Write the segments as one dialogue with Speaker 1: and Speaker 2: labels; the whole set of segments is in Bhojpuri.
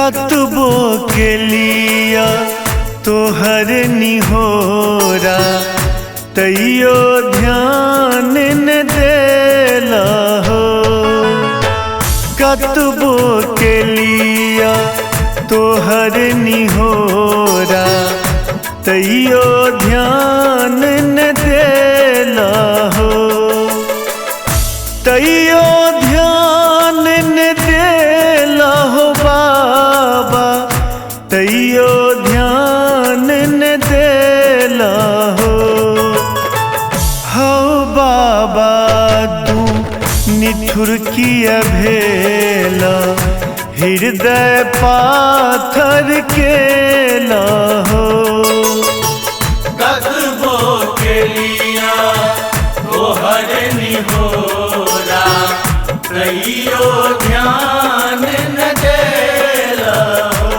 Speaker 1: कतबो के लिया तोहर निहोरा तैयो ध्यान न देला हो। कतबो के लिया तोहर निहोरा तैयो ध्यान न देला हो। तैयो ध्यान न देला हो बाबा, तैयो ध्यान न देला हो। हो बाबा तू निठुर किया भेला, हृदय पाथर केला हो।
Speaker 2: कतबो के लिया तोहर निहोरा तैयो ध्यान न देला हो।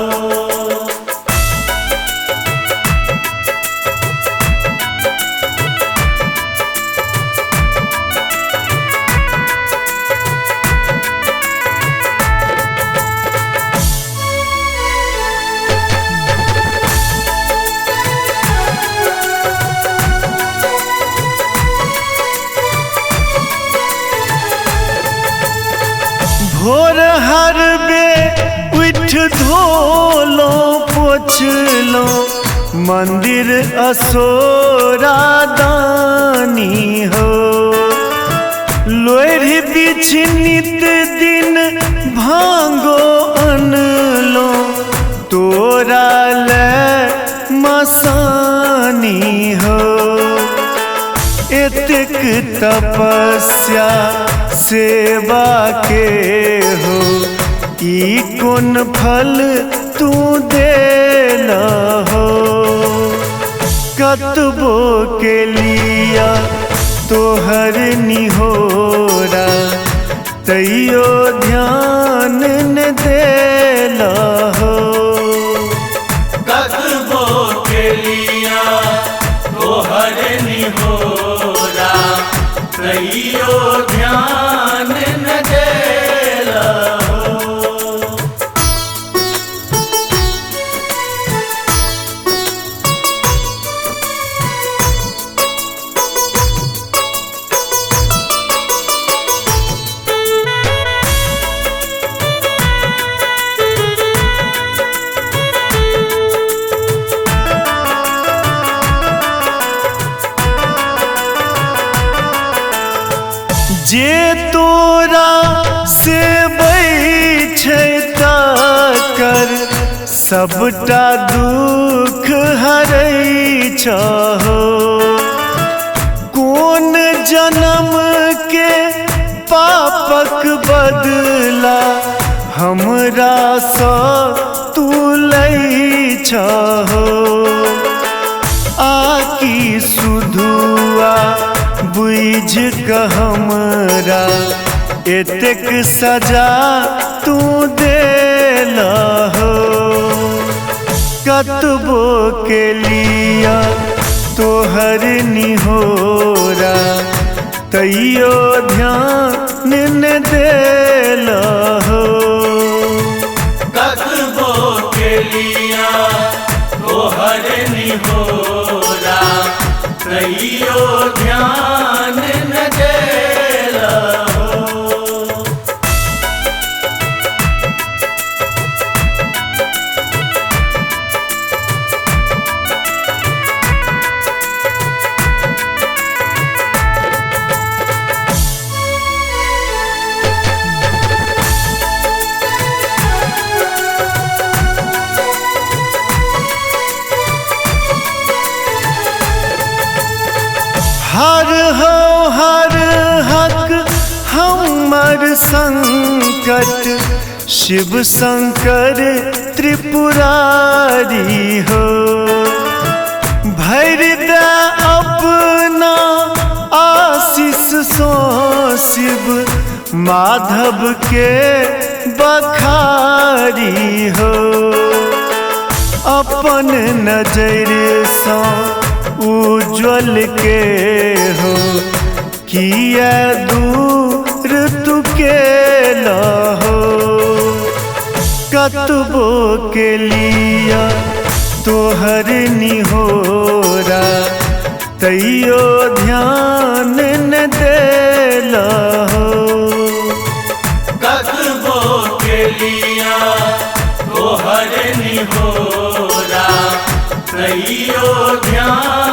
Speaker 1: भोर हर बे उठ धोलो पोछलो, मंदिर असोरा दानी हो। लोरी बीच नित दिन भांगो अनलो, तोरा ले मसानी हो। एतक तपस्या सेवा के हो, ई कौन फल तू देला हो। कतबो के लिया तोहर निहोरा तैयो ध्यान न देला हो।
Speaker 2: कतबो के लिया तोहर निहोरा तैयो ध्यान न देला हो।
Speaker 1: जे तोरा से बैठे कर सबटा दुख हरै छहो। कौन जन्म के पापक बदला हमरा सँ तू लै छहो। आकी सुधुआ बुझ क हमरा एतेक सजा तू देला हो। कतबो के लिया तोहर निहोरा तैयो ध्यान न देला हो।
Speaker 2: कतबो के लिया तोहर निहोरा तैयो ध्यान न देला हो।
Speaker 1: हर हो हर हक हमर संकट, शिव शंकर त्रिपुरारी हो। भर दे अपना आशीष सो शिव माधव के बखारी हो। अपन नजर सँ उज्ज्वल के हो, किया दूर तू के हो। कतबो के लिया तोहर निहोरा तैयो ध्यान न देला हो।
Speaker 2: कतबो के लिया तोहर निहोरा तैयो ध्यान